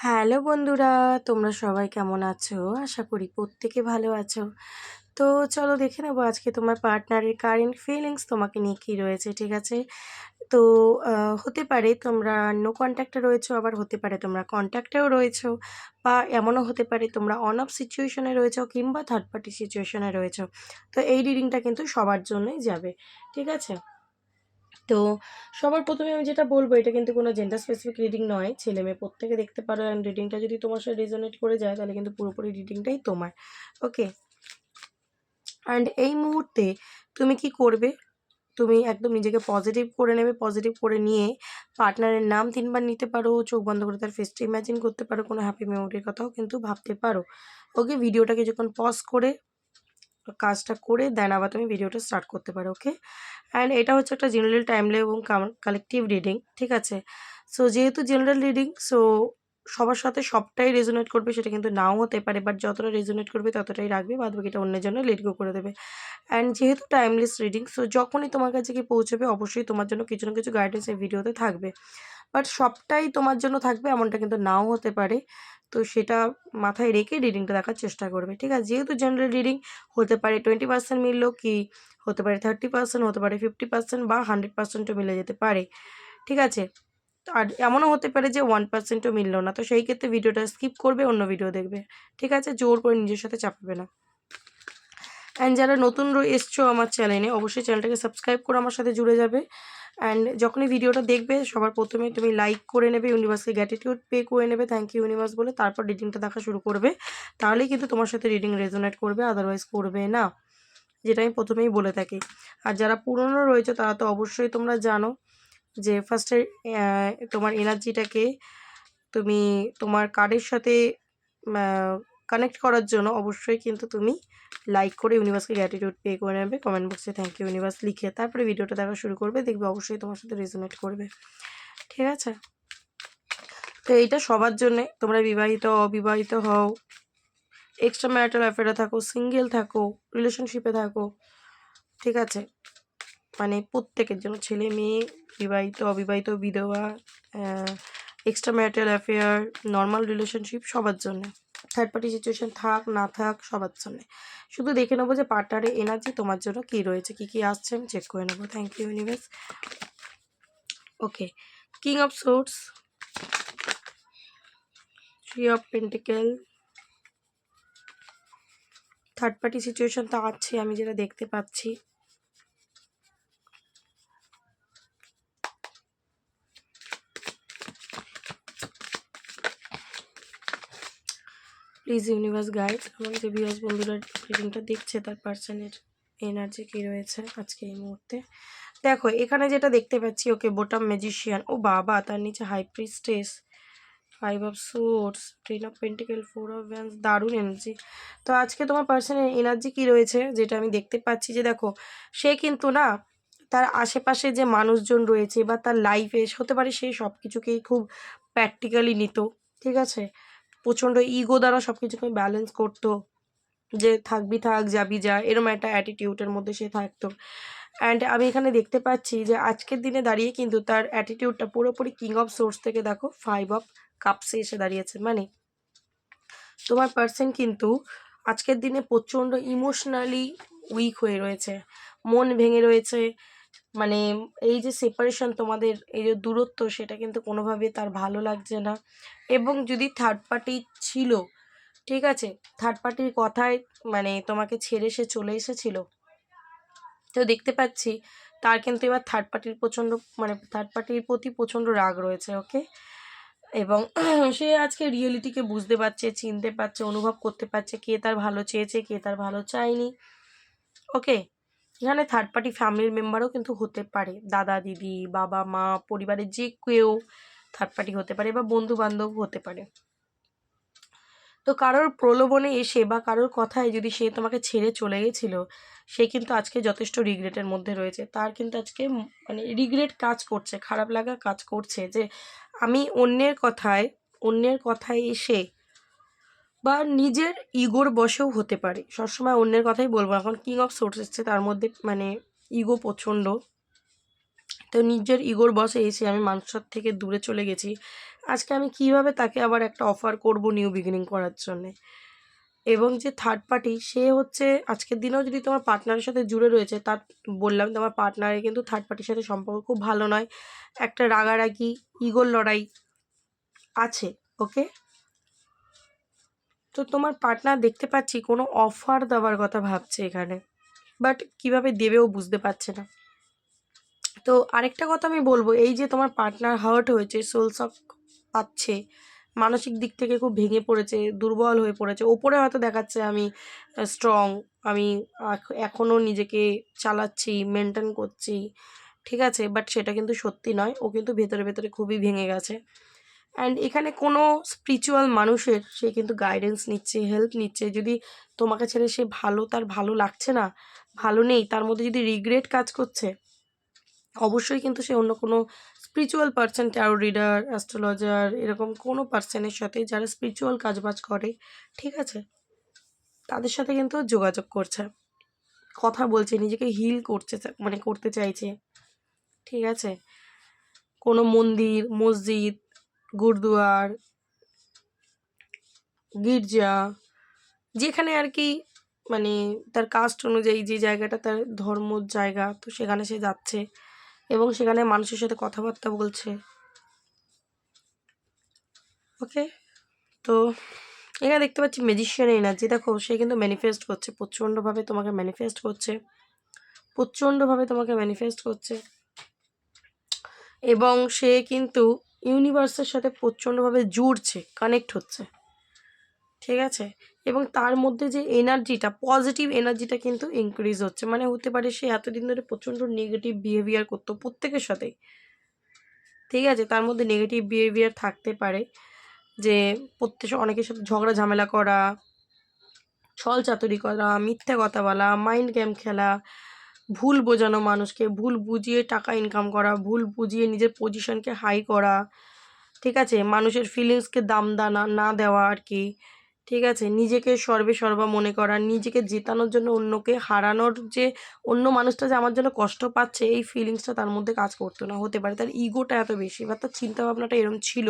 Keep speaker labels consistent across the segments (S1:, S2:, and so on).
S1: Hello বন্ধুরা, তোমরা সবাই কেমন আছো? আশা করি প্রত্যেকে ভালো আছো। তো চলো দেখে নেবো আজকে তোমার পার্টনারের কারেন্ট ফিলিংস তোমাকে নিয়ে কী রয়েছে, ঠিক আছে? তো হতে পারে তোমরা নো কন্ট্যাক্টে রয়েছো, আবার হতে পারে তোমরা কন্ট্যাক্টেও রয়েছো, বা এমনও হতে পারে তোমরা অন অফ সিচুয়েশনে রয়েছো কিংবা থার্ড পার্টি সিচুয়েশনে রয়েছো। তো এই রিডিংটা কিন্তু সবার জন্যই যাবে, ঠিক আছে? তো সবার প্রথমে আমি যেটা বলবো, এটা কিন্তু কোনো জেন্ডার স্পেসিফিক রিডিং নয়, ছেলে মেয়ে প্রত্যেকে দেখতে পারো। অ্যান্ড রিডিংটা যদি তোমার সাথে রেজোনেট করে যায় তাহলে কিন্তু পুরোপুরি রিডিংটাই তোমার। ওকে, অ্যান্ড এই মুহূর্তে তুমি কি করবে? তুমি একদম নিজেকে পজিটিভ করে নেবে। পজিটিভ করে নিয়ে পার্টনারের নাম 3 বার নিতে পারো, চোখ বন্ধ করে তার ফেসটা ইমাজিন করতে পারো, কোনো হ্যাপি মেমোরির কথাও কিন্তু ভাবতে পারো। ওকে, ভিডিওটাকে যখন পজ করে কাজটা করে দেন আবার তুমি ভিডিওটা স্টার্ট করতে পারো। ওকে, অ্যান্ড এটা হচ্ছে একটা জেনারেল টাইমলাইন এবং কালেকটিভ রিডিং, ঠিক আছে? সো যেহেতু জেনারেল রিডিং, সো সবার সাথে সবটাই রেজোনেট করবে সেটা কিন্তু নাও হতে পারে, বাট যতটা রেজোনেট করবে ততটাই রাখবে, বাদ বাকিটা অন্যের জন্য লেট গো করে দেবে। অ্যান্ড যেহেতু টাইমলেস রিডিং, সো যখনই তোমার কাছে গিয়ে পৌঁছবে অবশ্যই তোমার জন্য কিছু না কিছু গাইডেন্স এই ভিডিওতে থাকবে, বাট সবটাই তোমার জন্য থাকবে এমনটা কিন্তু নাও হতে পারে। তো সেটা মাথায় রেখে রিডিংটা দেখার চেষ্টা করবে, ঠিক আছে? যেহেতু জেনারেল রিডিং, হতে পারে 20% মিললো, কি হতে পারে 30%, হতে পারে 50% বা 100%ও মিলে যেতে পারে, ঠিক আছে? আর এমনও হতে পারে যে 1%ও মিললো না, তো সেই ক্ষেত্রে ভিডিওটা স্কিপ করবে, অন্য ভিডিও দেখবে, ঠিক আছে? জোর করে নিজের সাথে চাপাবে না। অ্যান্ড যারা নতুন এসছো আমার চ্যানেলে, অবশ্যই চ্যানেলটাকে সাবস্ক্রাইব করে আমার সাথে জুড়ে যাবে। অ্যান্ড যখনই ভিডিওটা দেখবে সবার প্রথমে তুমি লাইক করে নেবে, ইউনিভার্সকে গ্র্যাটিটিউড পে করে নেবে, থ্যাংক ইউ ইউনিভার্স বলে, তারপর রিডিংটা দেখা শুরু করবে। তাহলেই কিন্তু তোমার সাথে রিডিং রেজোনেট করবে, আদারওয়াইজ করবে না, যেটা আমি প্রথমেই বলে থাকি। আর যারা পুরনো রয়েছে তারা তো অবশ্যই তোমরা জানো যে ফার্স্টে তোমার এনার্জিটাকে তুমি তোমার কার্ডের সাথে কানেক্ট করার জন্য অবশ্যই কিন্তু তুমি লাইক করে ইউনিভার্সকে গ্র্যাটিটিউড পে করে নেবে, কমেন্ট বক্সে থ্যাংক ইউ ইউনিভার্স লিখে, তারপরে ভিডিওটা দেখা শুরু করবে, দেখবে অবশ্যই তোমার সাথে রেজোনেট করবে, ঠিক আছে? তো এইটা সবার জন্যে, তোমরা বিবাহিত অবিবাহিত হও, এক্সট্রা ম্যারিটাল অ্যাফেয়ারে থাকো, সিঙ্গেল থাকো, রিলেশনশিপে থাকো, ঠিক আছে? মানে প্রত্যেকের জন্য, ছেলে মেয়ে, বিবাহিত অবিবাহিত, বিধবা, extra marital affair, normal relationship, সবার জন্য। থার্ড পার্টি সিচুয়েশন থাক না থাক সবার জন্য। শুধু দেখে নেবো যে পার্টনারের এনার্জি তোমার জন্য কী রয়েছে, কী কী আসছে আমি চেক করে নেবো। Thank you universe. Okay, king of source, three of pentacle, third party situation তো আছে আমি যেটা দেখতে পাচ্ছি। প্লিজ ইউনিভার্স গাইড আমার যে ভিউয়ার্স বন্ধুরা রিডিংটা দেখছে তার পার্সনের এনার্জি কী রয়েছে আজকে এই মুহূর্তে। দেখো এখানে যেটা দেখতে পাচ্ছি, ওকে, বোটাম ম্যাজিশিয়ান, ও বাবা, তার নিচে high priestess, 5 of source, 10 of pentacle, 4 of wands, দারুণ এনার্জি। তো আজকে তোমার পার্সনের এনার্জি কী রয়েছে যেটা আমি দেখতে পাচ্ছি, যে দেখো সে কিন্তু না, তার আশেপাশে যে মানুষজন রয়েছে বা তার লাইফে হতে পারে সে সব কিছুকেই খুব প্র্যাকটিক্যালি নিত, ঠিক আছে? প্রচণ্ড ইগো দ্বারা সব কিছুকে ব্যালেন্স করতো, যে থাকবি থাক, যাবি যা, এরম একটা অ্যাটিটিউডের মধ্যে সে থাকতো। অ্যান্ড আমি এখানে দেখতে পাচ্ছি যে আজকের দিনে দাঁড়িয়ে কিন্তু তার অ্যাটিটিউডটা পুরোপুরি কিং অফ সোর্স থেকে দেখো 5 অফ কাপসে এসে দাঁড়িয়েছে। মানে তোমার পার্সন কিন্তু আজকের দিনে প্রচণ্ড ইমোশনালি উইক হয়ে রয়েছে, মন ভেঙে রয়েছে। মানে এই যে সেপারেশন, তোমাদের এই যে দূরত্ব, সেটা কিন্তু কোনোভাবে তার ভালো লাগছে না। এবং যদি থার্ড পার্টি ছিল, ঠিক আছে, থার্ড পার্টির কথায় মানে তোমাকে ছেড়ে সে চলে এসেছিল, তো দেখতে পাচ্ছি তার কিন্তু এবার থার্ড পার্টির থার্ড পার্টির প্রতি প্রচণ্ড রাগ রয়েছে। ওকে, এবং সে আজকে রিয়েলিটিকে বুঝতে পারছে, চিনতে পারছে, অনুভব করতে পারছে কে তার ভালো চেয়েছে, কে তার ভালো চায়নি। ওকে, এখানে থার্ড পার্টি ফ্যামিলির মেম্বারও কিন্তু হতে পারে, দাদা দিদি, বাবা মা, পরিবারের যে কেউ থার্ড পার্টি হতে পারে, বা বন্ধু বান্ধব হতে পারে। তো কারোর প্রলোভনে এসে বা কারোর কথায় যদি সে তোমাকে ছেড়ে চলে গেছিলো, সে কিন্তু আজকে যথেষ্ট রিগ্রেটের মধ্যে রয়েছে। তার কিন্তু আজকে মানে রিগ্রেট কাজ করছে, খারাপ লাগা কাজ করছে, যে আমি অন্যের কথায় এসে, বা নিজের ইগোর বশেও হতে পারে, সবসময় অন্যের কথাই বলবো। এখন কিং অফ সোর্স এসছে, তার মধ্যে মানে ইগো প্রচণ্ড। তো নিজের ইগোর বশে এসে আমি মানুষের থেকে দূরে চলে গেছি, আজকে আমি কিভাবে তাকে আবার একটা অফার করব নিউ বিগিনিং করার জন্যে। এবং যে থার্ড পার্টি সে হচ্ছে আজকের দিনেও যদি তোমার পার্টনারের সাথে জুড়ে রয়েছে, তার বললাম তোমার পার্টনারের কিন্তু থার্ড পার্টির সাথে সম্পর্ক খুব ভালো নয়, একটা রাগারাগি ইগোর লড়াই আছে। ওকে, তো তোমার পার্টনার দেখতে পাচ্ছি কোনো অফার দেওয়ার কথা ভাবছে এখানে, বাট কিভাবে দেবেও বুঝতে পারছে না। তো আরেকটা কথা আমি বলবো, এই যে তোমার পার্টনার হার্ট হয়েছে, সোল শক পাচ্ছে, মানসিক দিক থেকে খুব ভেঙে পড়েছে, দুর্বল হয়ে পড়েছে। ওপরে হয়তো দেখাচ্ছে আমি স্ট্রং, আমি এখনও নিজেকে চালাচ্ছি, মেনটেন করছি, ঠিক আছে, বাট সেটা কিন্তু সত্যি নয়। ও কিন্তু ভেতরে ভেতরে খুবই ভেঙে গেছে। অ্যান্ড এখানে কোনো স্পিরিচুয়াল মানুষের সে কিন্তু গাইডেন্স নিচ্ছে, হেল্প নিচ্ছে। যদি তোমাকে ছেড়ে সে তার ভালো লাগছে না, ভালো নেই, তার মধ্যে যদি রিগ্রেট কাজ করছে, অবশ্যই কিন্তু সে অন্য কোনো spiritual person, taro reader, astrologer, এরকম কোনো পার্সনের সাথে যারা স্পিরিচুয়াল কাজবাজ করে, ঠিক আছে, তাদের সাথে কিন্তু যোগাযোগ করছে, কথা বলছে, নিজেকে হিল করছে, মানে করতে চাইছে, ঠিক আছে। কোনো মন্দির, মসজিদ, গুরুদুয়ার, গির্জা, যেখানে আর কি মানে তার কাস্ট অনুযায়ী যে জায়গাটা তার ধর্মর জায়গা, তো সেখানে সে যাচ্ছে এবং সেখানে মানুষের সাথে কথাবার্তা বলছে। ওকে, তো এখানে দেখতে পাচ্ছি ম্যাজিশিয়ানের এনার্জি। দেখো সে কিন্তু ম্যানিফেস্ট করছে, প্রচণ্ডভাবে তোমাকে ম্যানিফেস্ট করছে, প্রচণ্ডভাবে তোমাকে ম্যানিফেস্ট করছে। এবং সে কিন্তু ইউনিভার্সের সাথে প্রচণ্ডভাবে জুড়ছে, কানেক্ট হচ্ছে, ঠিক আছে। এবং তার মধ্যে যে এনার্জিটা, পজিটিভ এনার্জিটা কিন্তু ইনক্রিজ হচ্ছে। মানে হতে পারে সে এতদিন ধরে প্রচণ্ড নেগেটিভ বিহেভিয়ার করতো প্রত্যেকের সাথেই, ঠিক আছে, তার মধ্যে নেগেটিভ বিহেভিয়ার থাকতে পারে, যে অনেকের সাথে ঝগড়া ঝামেলা করা, ছল চাতুরি করা, মিথ্যে কথা বলা, মাইন্ড গেম খেলা, ভুল বোঝানো মানুষকে, ভুল বুঝিয়ে টাকা ইনকাম করা, ভুল বুঝিয়ে নিজের পজিশনকে হাই করা, ঠিক আছে, মানুষের ফিলিংসকে দাম না দেওয়া আর কি, ঠিক আছে, নিজেকে সর্বে সর্বা মনে করা, নিজেকে জেতানোর জন্য অন্যকে হারানোর, যে অন্য মানুষটা যে আমার জন্য কষ্ট পাচ্ছে এই ফিলিংসটা তার মধ্যে কাজ করতো না। হতে পারে তার ইগোটা এত বেশি বা তার চিন্তাভাবনাটা এরম ছিল,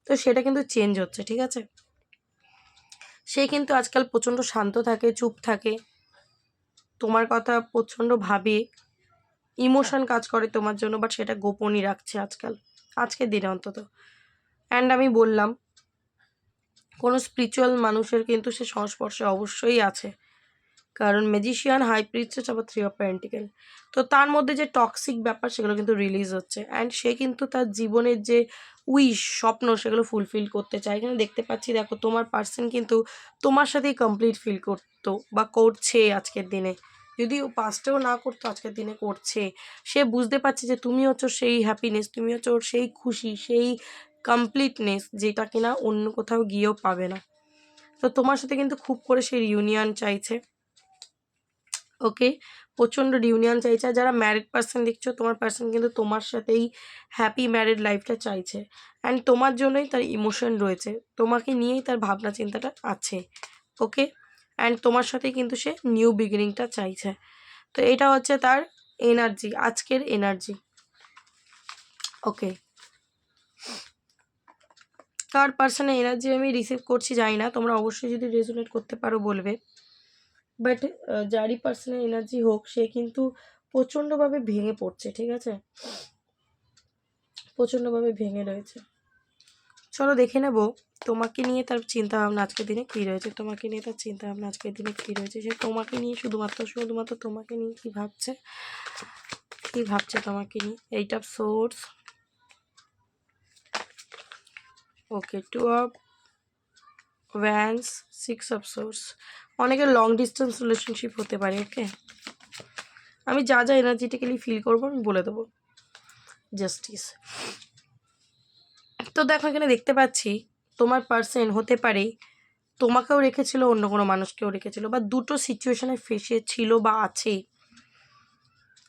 S1: তো সেটা কিন্তু চেঞ্জ হচ্ছে, ঠিক আছে। সে কিন্তু আজকাল প্রচণ্ড শান্ত থাকে, চুপ থাকে, তোমার কথা প্রচণ্ড ভাবে, ইমোশন কাজ করে তোমার জন্য, বাট সেটা গোপনই রাখছে আজকের দিনে অন্তত। অ্যান্ড আমি বললাম কোনো স্পিরিচুয়াল মানুষের কিন্তু সে সংস্পর্শে অবশ্যই আছে, কারণ ম্যাজিশিয়ান, হাই প্রিস্টেস, আবার 3 অফ পেন্টিকেল, তো তার মধ্যে যে টক্সিক ব্যাপার সেগুলো কিন্তু রিলিজ হচ্ছে। অ্যান্ড সে কিন্তু তার জীবনের যে স্বপ্ন সেগুলো ফুলফিল করতে চায়। এখানে দেখতে পাচ্ছি, দেখো তোমার পার্সন কিন্তু তোমার সাথেই কমপ্লিট ফিল করতো বা করছে আজকের দিনে, যদি ও পাস্টেও না করতো আজকের দিনে করছে। সে বুঝতে পারছে যে তুমি হচ্ছ সেই হ্যাপিনেস, তুমি হচ্ছ ওর সেই খুশি, সেই কমপ্লিটনেস, যেটা কিনা অন্য কোথাও গিয়েও পাবে না। তো তোমার সাথে কিন্তু খুব করে সে রিউনিয়ন চাইছে। ওকে, প্রচণ্ড রিউনিয়ন চাইছে। আর যারা ম্যারিড পার্সন দেখছো, তোমার পার্সন কিন্তু তোমার সাথেই হ্যাপি ম্যারিড লাইফটা চাইছে। অ্যান্ড তোমার জন্যই তার ইমোশন রয়েছে, তোমাকে নিয়েই তার ভাবনা চিন্তাটা আছে। ওকে, অ্যান্ড তোমার সাথেই কিন্তু সে নিউ বিগিনিংটা চাইছে। তো এটা হচ্ছে তার এনার্জি, আজকের এনার্জি। ওকে, কার পার্সনের এনার্জি আমি রিসিভ করছি জানি না, তোমরা অবশ্যই যদি রেজোনেট করতে পারো বলবে। বাট যারই পার্সনের এনার্জি হোক, সে কিন্তু প্রচণ্ডভাবে ভেঙে পড়ছে, ঠিক আছে, প্রচণ্ডভাবে ভেঙে রয়েছে। চলো দেখে নেব তোমাকে নিয়ে তার চিন্তাভাবনা আজকের দিনে কী রয়েছে, তোমাকে নিয়ে তার চিন্তাভাবনা আজকের দিনে কী রয়েছে, সে তোমাকে নিয়ে শুধুমাত্র তোমাকে নিয়ে কী ভাবছে, তোমাকে নিয়ে। 8 of swords, okay, 2 of wands, 6 of swords. অনেকের লং ডিস্টেন্স রিলেশনশিপ হতে পারে। ওকে, আমি যা যা এনার্জেটিক্যালি ফিল করবো আমি বলে দেবো। জাস্টিস, তো দেখো এখানে দেখতে পাচ্ছি তোমার পার্সন হতে পারে তোমাকেও রেখেছিল, অন্য কোনো মানুষকেও রেখেছিল, বা দুটো সিচুয়েশনে ফেসে ছিল বা আছে।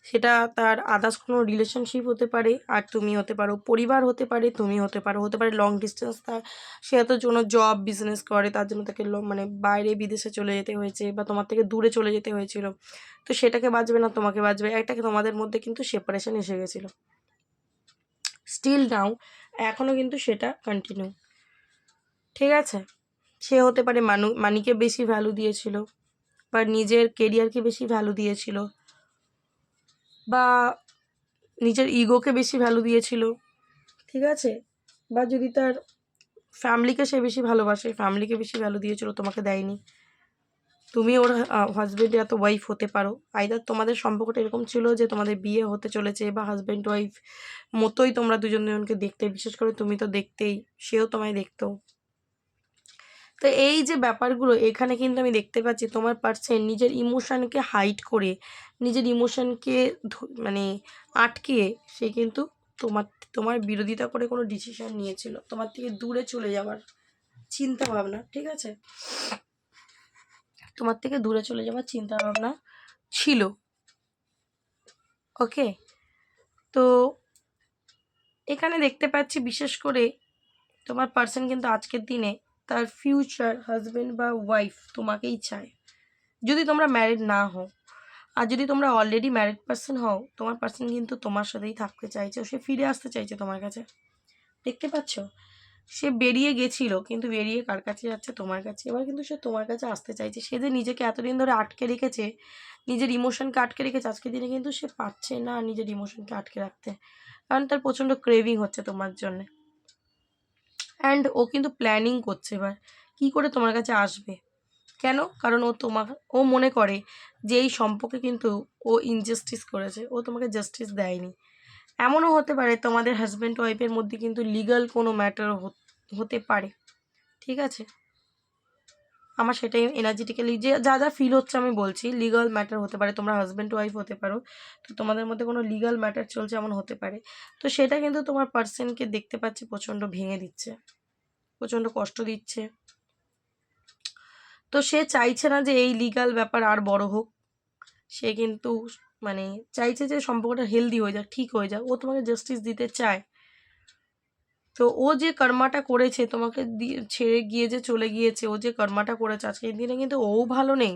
S1: সেটা তার আদার্স কোনো রিলেশনশিপ হতে পারে, আর তুমি হতে পারো, পরিবার হতে পারে, তুমি হতে পারো, হতে পারে লং ডিস্টেন্স। তার সে এত জন্য জব বিজনেস করে, তার জন্য তাকে মানে বাইরে বিদেশে চলে যেতে হয়েছে, বা তোমার থেকে দূরে চলে যেতে হয়েছিল, তো সেটাকে বাঁচবে না, তোমাকে বাঁচবে, একটাকে তোমাদের মধ্যে কিন্তু সেপারেশন এসে গেছিলো। স্টিল নাও এখনও কিন্তু সেটা কন্টিনিউ। ঠিক আছে, সে হতে পারে মানিকে বেশি ভ্যালু দিয়েছিল, বা নিজের কেরিয়ারকে বেশি ভ্যালু দিয়েছিল, বা নিজের ইগোকে বেশি ভ্যালু দিয়েছিল। ঠিক আছে, বা যদি তার ফ্যামিলিকে সে বেশি ভালোবাসে, ফ্যামিলিকে বেশি ভ্যালু দিয়েছিল, তোমাকে দেয়নি। তুমি ওর হাজব্যান্ড এত ওয়াইফ হতে পারো, আইদার তোমাদের সম্পর্কটা এরকম ছিল যে তোমাদের বিয়ে হতে চলেছে, বা হাজব্যান্ড ওয়াইফ মতোই তোমরা দুজনকে দেখতে, বিশেষ করে তুমি তো দেখতেই, সেও তোমায় দেখতো। তো এই যে ব্যাপারগুলো এখানে কিন্তু আমি দেখতে পাচ্ছি তোমার পার্সন নিজের ইমোশনকে হাইড করে, নিজের ইমোশনকে মানে আটকিয়ে সে কিন্তু তোমার তোমার বিরোধিতা করে কোনো ডিসিশন নিয়েছিল, তোমার থেকে দূরে চলে যাওয়ার চিন্তা ভাবনা। ঠিক আছে, তোমার থেকে দূরে চলে যাওয়ার চিন্তা ভাবনা ছিল। ওকে, তো এখানে দেখতে পাচ্ছি বিশেষ করে তোমার পার্সন কিন্তু আজকের দিনে তার ফিউচার হাজবেন্ড বা ওয়াইফ তোমাকেই চায়, যদি তোমরা ম্যারিড না হও। আর যদি তোমরা অলরেডি ম্যারিড পার্সন হও, তোমার পার্সন কিন্তু তোমার সাথেই থাকতে চাইছে, সে ফিরে আসতে চাইছে তোমার কাছে। দেখতে পাচ্ছ, সে বেরিয়ে গেছিল, কিন্তু বেরিয়ে কার কাছে যাচ্ছে? তোমার কাছে। এবার কিন্তু সে তোমার কাছে আসতে চাইছে। সে যে নিজেকে এতদিন ধরে আটকে রেখেছে, নিজের ইমোশনকে আটকে রেখেছে, আজকের দিনে কিন্তু সে পারছে না নিজের ইমোশনকে আটকে রাখতে, কারণ তার প্রচণ্ড ক্রেভিং হচ্ছে তোমার জন্য। অ্যান্ড ও কিন্তু প্ল্যানিং করছে এবার কী করে তোমার কাছে আসবে। কেন? কারণ ও মনে করে যে এই সম্পর্কে কিন্তু ও ইনজাস্টিস করেছে, ও তোমাকে জাস্টিস দেয়নি। এমনও হতে পারে তোমাদের হাজব্যান্ড ওয়াইফের মধ্যে কিন্তু লিগাল কোনো ম্যাটার হতে পারে। ঠিক আছে, আমার সেটাই এনার্জেটিক্যালি যে যা যা ফিল হচ্ছে আমি বলছি, লিগাল ম্যাটার হতে পারে, তোমরা হাজব্যান্ড ওয়াইফ হতে পারো, তো তোমাদের মধ্যে কোনো লিগাল ম্যাটার চলছে এমন হতে পারে। তো সেটা কিন্তু তোমার পার্সনকে দেখতে পাচ্ছি প্রচণ্ড ভেঙে দিচ্ছে, প্রচণ্ড কষ্ট দিচ্ছে। তো সে চাইছে না যে এই লিগাল ব্যাপার আর বড় হোক, সে কিন্তু মানে চাইছে যে সম্পর্কটা হেলদি হয়ে যাক, ঠিক হয়ে যাক, ও তোমাকে জাস্টিস দিতে চায়। তো ও যে কর্মাটা করেছে তোমাকে ছেড়ে গিয়ে যে চলে গিয়েছে, ও যে কর্মাটা করেছে আজকের দিনে কিন্তু ও ভালো নেই।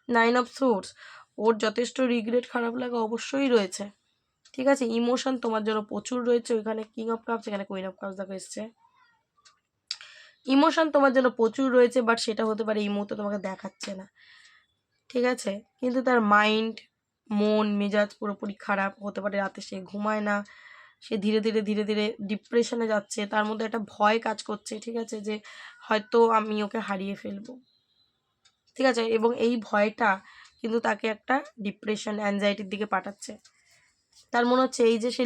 S1: 9 অফ সোর্স, ওর যথেষ্ট রিগ্রেট, খারাপ লাগা অবশ্যই রয়েছে। ঠিক আছে, ইমোশন তোমার জন্য প্রচুর রয়েছে, ওইখানে কিং অফ কাপস, এখানে কুইন অফ কাপস দেখা এসছে। ইমোশন তোমার জন্য প্রচুর রয়েছে, বাট সেটা হতে পারে এই মুহূর্তে তোমাকে দেখাচ্ছে না। ঠিক আছে, কিন্তু তার মাইন্ড, মন মেজাজ পুরোপুরি খারাপ হতে পারে, রাতে সে ঘুমায় না, সে ধীরে ধীরে ধীরে ধীরে ডিপ্রেশনে যাচ্ছে, তার মধ্যে একটা ভয় কাজ করছে। ঠিক আছে, যে হয়তো আমি ওকে হারিয়ে ফেলবো। ঠিক আছে, এবং এই ভয়টা কিন্তু তাকে একটা ডিপ্রেশন, অ্যাংজাইটির দিকে পাঠাচ্ছে। তার মনে হচ্ছে এই যে সে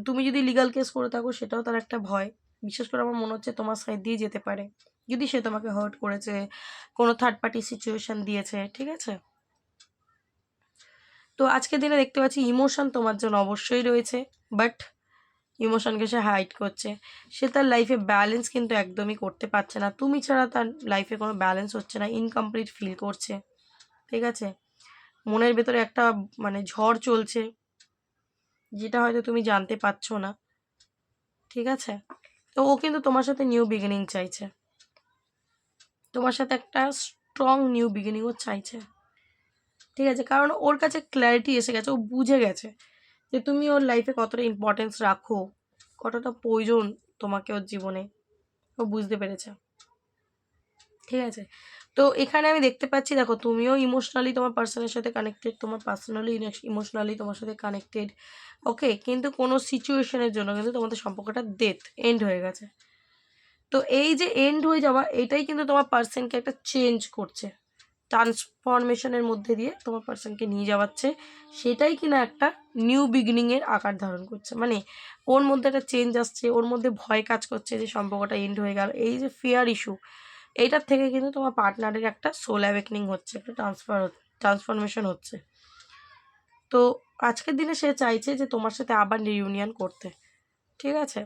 S1: তুমি যদি লিগাল কেস করে থাকো সেটাও তার একটা ভয়। বিশেষ করে আমার মনে হচ্ছে তোমার সাইড দিয়ে যেতে পারে, যদি সে তোমাকে হার্ট করেছে, কোনো থার্ড পার্টি সিচুয়েশন দিয়েছে। ঠিক আছে, তো আজকের দিনে দেখতে পাচ্ছি ইমোশন তোমার জন্য অবশ্যই রয়েছে, বাট ইমোশনকে সে হাইড করছে। সে তার লাইফে ব্যালেন্স কিন্তু একদমই করতে পারছে না, তুমি ছাড়া তার লাইফে কোনো ব্যালেন্স হচ্ছে না, ইনকমপ্লিট ফিল করছে। ঠিক আছে, মনের ভেতরে একটা ঝড় চলছে, যেটা হয়তো তুমি জানতে পারছো না। ঠিক আছে, তো ও কিন্তু তোমার সাথে নিউ বিগিনিং চাইছে, তোমার সাথে একটা স্ট্রং নিউ বিগিনিংও চাইছে। ঠিক আছে, কারণ ওর কাছে ক্ল্যারিটি এসে গেছে, ও বুঝে গেছে যে তুমি ওর লাইফে কতটা ইম্পর্টেন্স রাখো, কতটা প্রয়োজন তোমাকে ওর জীবনে, ও বুঝতে পেরেছে। ঠিক আছে, তো এখানে আমি দেখতে পাচ্ছি, দেখো তুমিও ইমোশনালি তোমার পার্সনের সাথে কানেক্টেড, তোমার পার্সোনালি ইমোশনালি তোমার সাথে কানেক্টেড। ওকে, কিন্তু কোনো সিচুয়েশনের জন্য কিন্তু তোমাদের সম্পর্কটা এন্ড হয়ে গেছে। তো এই যে এন্ড হয়ে যাওয়া, এটাই কিন্তু তোমার পার্সনকে একটা চেঞ্জ করছে, ট্রান্সফরমেশনের মধ্যে দিয়ে তোমার পার্সনকে নিয়ে যাওয়াচ্ছে, সেটাই কিনা একটা নিউ বিগিনিংয়ের আকার ধারণ করছে। ওর মধ্যে একটা চেঞ্জ আসছে, ওর মধ্যে ভয় কাজ করছে যে সম্পর্কটা এন্ড হয়ে গেল, এই যে ফিয়ার ইস্যু, এইটার থেকে কিন্তু তোমার পার্টনারের একটা সোল অ্যাওয়েকনিং হচ্ছে, একটা ট্রান্সফরমেশন হচ্ছে। তো আজকের দিনে সে চাইছে যে তোমার সাথে আবার রিউনিয়ন করতে। ঠিক আছে,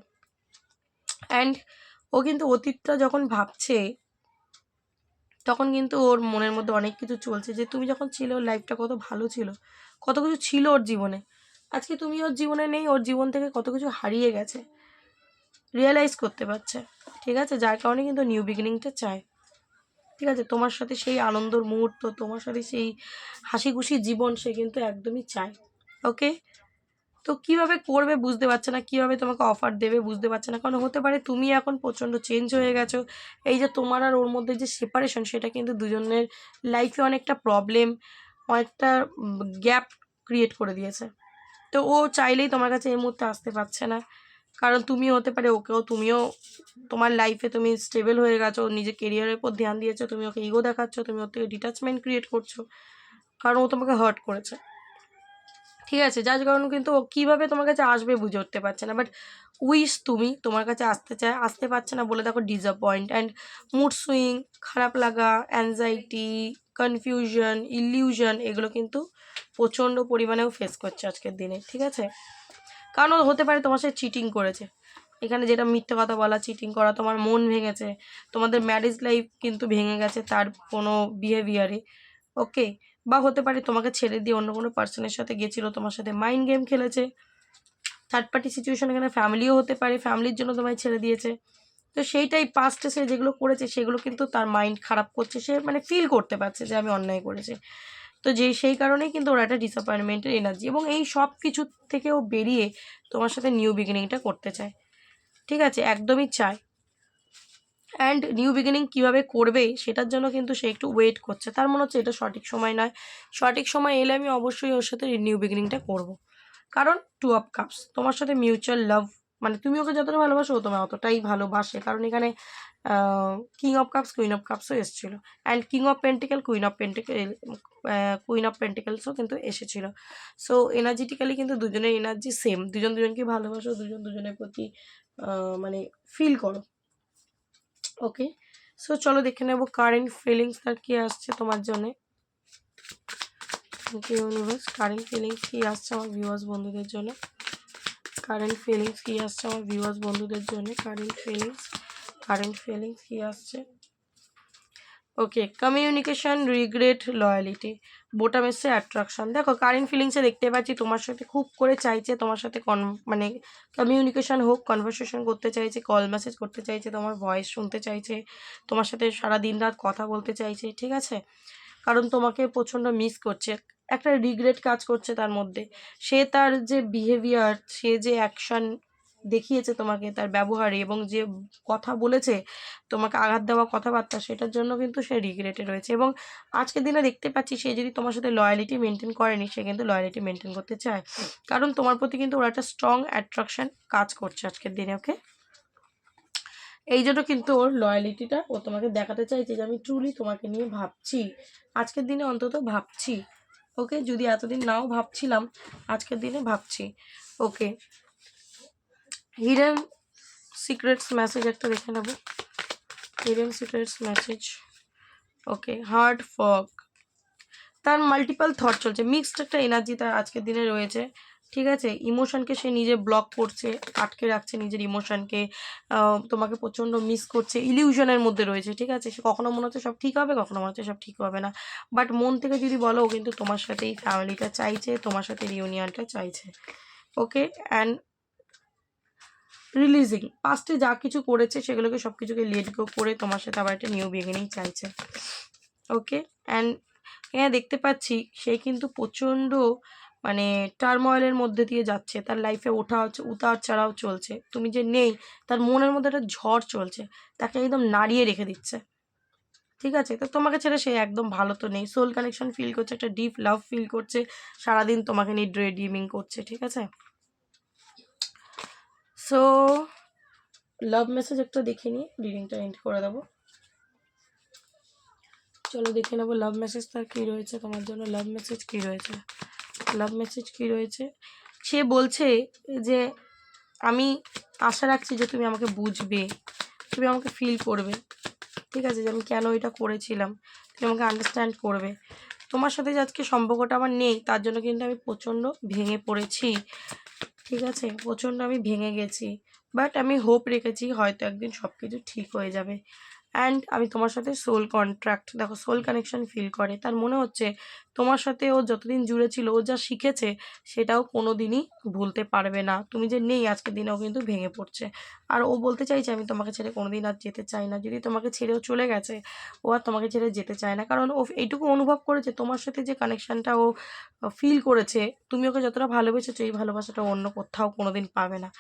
S1: অ্যান্ড ও কিন্তু অতীতটা যখন ভাবছে, তখন কিন্তু ওর মনের মধ্যে অনেক কিছু চলছে, যে তুমি যখন ছিলে ওর লাইফটা কত ভালো ছিল, কত কিছু ছিল ওর জীবনে, আজকে তুমি ওর জীবনে নেই, ওর জীবন থেকে কত কিছু হারিয়ে গেছে, রিয়েলাইজ করতে পারছে। ঠিক আছে, যার কারণে কিন্তু নিউ বিগিনিংটা চায়। ঠিক আছে, তোমার সাথে সেই আনন্দর মুহূর্ত, তোমার সাথে সেই হাসি খুশি জীবন সে কিন্তু একদমই চায়। ওকে, তো কিভাবে করবে বুঝতে পারছে না, কিভাবে তোমাকে অফার দেবে বুঝতে পারছে না, কারণ হতে পারে তুমি এখন প্রচণ্ড চেঞ্জ হয়ে গেছো। এই যে তোমার আর ওর মধ্যে যে সেপারেশন, সেটা কিন্তু দুজনের লাইফে অনেকটা প্রবলেম, অনেকটা গ্যাপ ক্রিয়েট করে দিয়েছে। তো ও চাইলেই তোমার কাছে এই মুহূর্তে আসতে পারছে না, কারণ তুমিও হতে পারে ওকেও, তুমিও তোমার লাইফে তুমি স্টেবল হয়ে গেছো, নিজের কেরিয়ারের উপর ধ্যান দিয়েছো, তুমি ওকে ইগো দেখাচ্ছ, তুমি ওর থেকে ডিটাচমেন্ট ক্রিয়েট করছো, কারণ ও তোমাকে হার্ট করেছে। ঠিক আছে, যার কারণে কিন্তু ও কীভাবে তোমার কাছে আসবে বুঝে উঠতে পারছে না, বাট উইশ তুমি তোমার কাছে আসতে চায়, আসতে পারছে না বলে দেখো ডিসঅ্যাপয়েন্ট অ্যান্ড মুড সুইং, খারাপ লাগা, অ্যাংজাইটি, কনফিউশন, ইলিউশন, এগুলো কিন্তু প্রচণ্ড পরিমাণেও ফেস করছে আজকের দিনে। ঠিক আছে, কারণ হতে পারে তোমার সাথে চিটিং করেছে, এখানে যেটা মিথ্যে কথা বলা, চিটিং করা, তোমার মন ভেঙেছে, তোমাদের ম্যারেজ লাইফ কিন্তু ভেঙে গেছে তার কোনো বিহেভিয়ারে। ওকে, বা হতে পারে তোমাকে ছেড়ে দিয়ে অন্য কোনো পার্সনের সাথে গেছিলো, তোমার সাথে মাইন্ড গেম খেলেছে, থার্ড পার্টি সিচুয়েশন, এখানে ফ্যামিলিও হতে পারে, ফ্যামিলির জন্য তোমায় ছেড়ে দিয়েছে। তো সেইটাই পাস্টে সে যেগুলো করেছে সেগুলো কিন্তু তার মাইন্ড খারাপ করছে, সে মানে ফিল করতে পারছে যে আমি অন্যায় করেছি। তো সেই কারণেই কিন্তু ওরা একটা ডিসঅ্যাপয়েন্টমেন্টের এনার্জি, এবং এই সব কিছু থেকেও বেরিয়ে তোমার সাথে নিউ বিগিনিংটা করতে চায়। ঠিক আছে, একদমই চায়। অ্যান্ড নিউ বিগিনিং কীভাবে করবে সেটার জন্য কিন্তু সে একটু ওয়েট করছে, তার মনে হচ্ছে এটা সঠিক সময় নয়, সঠিক সময় এলে আমি অবশ্যই ওর সাথে নিউ বিগিনিংটা করবো। কারণ 2 অফ কাপস, তোমার সাথে মিউচুয়াল লাভ, মানে তুমি ওকে যতটা ভালোবাসো ও তোমায় অতটাই ভালোবাসে, কারণ এখানে king of cups, queen of কাপসও এসেছিলো, and king of pentacle, queen of পেন্টিকেলসও কিন্তু এসেছিলো। সো এনার্জিটিক্যালি কিন্তু দুজনের এনার্জি সেম, দুজন দুজনকে ভালোবাসো, দুজন দুজনের প্রতি মানে ফিল করো। ওকে, সো চলো দেখে নেবো কারেন্ট ফিলিংস তার কী আসছে তোমার জন্যে। ইউনিভার্স, কারেন্ট ফিলিংস কী আসছে আমার ভিউয়ার্স বন্ধুদের জন্য, কারেন্ট ফিলিংস কী আসছে আমার ভিউয়ার্স বন্ধুদের জন্য, কারেন্ট ফিলিংস কী আসছে। ওকে, কমিউনিকেশন, রিগ্রেট, লয়ালিটি, বোটাম এসছে অ্যাট্রাকশন। দেখো কারেন্ট ফিলিংসে দেখতে পাচ্ছি তোমার সাথে খুব করে চাইছে, তোমার সাথে মানে কমিউনিকেশন হোক, কনভারসেশন করতে চাইছে, কল মেসেজ করতে চাইছে, তোমার ভয়েস শুনতে চাইছে, তোমার সাথে সারা দিন রাত কথা বলতে চাইছে। ঠিক আছে, কারণ তোমাকে প্রচণ্ড মিস করছে, একটা রিগ্রেট কাজ করছে তার মধ্যে, সে তার যে বিহেভিয়ার, সে যে অ্যাকশন দেখিয়েছে তোমাকে, তার ব্যবহারে, এবং যে কথা বলেছে তোমাকে আঘাত দেওয়া কথাবার্তা, সেটার জন্য কিন্তু সে রিগ্রেটে রয়েছে। এবং আজকের দিনে দেখতে পাচ্ছি সে যদি তোমার সাথে লয়ালিটি মেনটেন করেনি, সে কিন্তু লয়ালিটি মেনটেন করতে চায়, কারণ তোমার প্রতি কিন্তু ওর একটা স্ট্রং অ্যাট্রাকশন কাজ করছে আজকের দিনে। ওকে, এই জন্য কিন্তু ওর লয়ালিটিটা ও তোমাকে দেখাতে চাইছে যে আমি ট্রুলি তোমাকে নিয়ে ভাবছি, আজকের দিনে অন্তত ভাবছি। ওকে, যদি এতদিন নাও ভাবছিলাম, আজকের দিনে ভাবছি। ওকে, হিডেন সিক্রেটস মেসেজ একটা দেখে নেব, হিডেন সিক্রেটস মেসেজ। ওকে, হার্ড ফগ, তার মাল্টিপাল থট চলছে, মিক্সড একটা এনার্জি তার আজকের দিনে রয়েছে। ঠিক আছে, ইমোশনকে সে নিজে ব্লক করছে, আটকে রাখছে নিজের ইমোশনকে, তোমাকে প্রচণ্ড মিস করছে, ইলিউশনের মধ্যে রয়েছে। ঠিক আছে, সে কখনো মনে হচ্ছে সব ঠিক হবে, কখনো মনে হচ্ছে সব ঠিক হবে না, বাট মন থেকে যদি বলো ও কিন্তু তোমার সাথে এই ফ্যামিলিটা চাইছে, তোমার সাথে রিউনিয়নটা চাইছে। ওকে, অ্যান্ড রিলিজিং, পাস্টে যা কিছু করেছে সেগুলোকে সব কিছুকে লেট গো করে তোমার সাথে আবার একটা নিউ বিগিনিং চাইছে। ওকে, অ্যান্ড হ্যাঁ দেখতে পাচ্ছি সে কিন্তু প্রচণ্ড মানে টার্ময়েলের মধ্যে দিয়ে যাচ্ছে, তার লাইফে উতার চড়াও চলছে, তুমি যে নেই তার মনের মধ্যে একটা ঝড় চলছে, তাকে একদম নাড়িয়ে রেখে দিচ্ছে। ঠিক আছে, তো তোমাকে ছেড়ে সে একদম ভালো তো নেই, সোল কানেকশন ফিল করছে, একটা ডিপ লাভ ফিল করছে, সারাদিন তোমাকে নিয়ে ড্রে ড্রিমিং করছে। ঠিক আছে, সো লাভ মেসেজ একটা দেখে নিয়ে রিডিংটা এন্ড করে দেবো। চলো দেখে নেবো লাভ মেসেজ তার কী রয়েছে তোমার জন্য, লাভ মেসেজ কী রয়েছে, লাভ মেসেজ কী রয়েছে। সে বলছে যে আমি আশা রাখছি যে তুমি আমাকে বুঝবে, তুমি আমাকে ফিল করবে। ঠিক আছে, যে আমি কেন এটা করেছিলাম, তুমি আমাকে আন্ডারস্ট্যান্ড করবে। তোমার সাথে যে আজকে সম্পর্কটা আমার নেই তার জন্য কিন্তু আমি প্রচণ্ড ভেঙে পড়েছি। ঠিক আছে, প্রচণ্ড আমি ভেঙে গেছি, বাট আমি হোপ রেখেছি হয়তো একদিন সব কিছু ঠিক হয়ে যাবে। অ্যান্ড আমি তোমার সাথে সোল কন্ট্রাক্ট, দেখো সোল কানেকশন ফিল করে, তার মনে হচ্ছে তোমার সাথে ও যতদিন জুড়ে ছিল ও যা শিখেছে সেটাও কোনো দিনই ভুলতে পারবে না। তুমি যে নেই আজকের দিনেও কিন্তু ভেঙে পড়ছে। আর ও বলতে চাইছে আমি তোমাকে ছেড়ে কোনোদিন আর যেতে চাই না। যদি তোমাকে ছেড়েও চলে গেছে, ও আর তোমাকে ছেড়ে যেতে চায় না, কারণ ও এইটুকু অনুভব করেছে তোমার সাথে যে কানেকশনটা ও ফিল করেছে, তুমি ওকে যতটা ভালোবেসেছো এই ভালোবাসাটা অন্য কোথাও কোনোদিন পাবে না।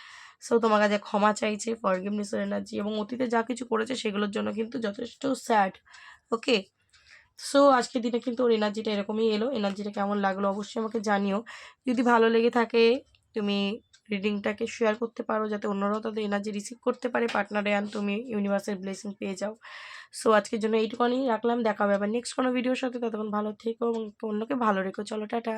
S1: সো তোমার কাছে ক্ষমা চাইছে, ফরগিভনেস এনার্জি, এবং অতীতে যা কিছু করেছে সেগুলোর জন্য কিন্তু যথেষ্ট স্যাড। ওকে, সো আজকের দিনে কিন্তু ওর এনার্জিটা এরকমই এলো। এনার্জিটা কেমন লাগলো অবশ্যই আমাকে জানিও। যদি ভালো লেগে থাকে তুমি রিডিংটাকে শেয়ার করতে পারো, যাতে অন্যরাও তাদের এনার্জি রিসিভ করতে পারে পার্টনারে, অ্যান্ড তুমি ইউনিভার্সের ব্লেসিং পেয়ে যাও। সো আজকের জন্য এইটুকুনি রাখলাম, দেখা হবে আবার নেক্সট কোনো ভিডিওর সাথে। ততক্ষণ ভালো থেকো এবং অন্যকে ভালো রেখো। চলো টাটা।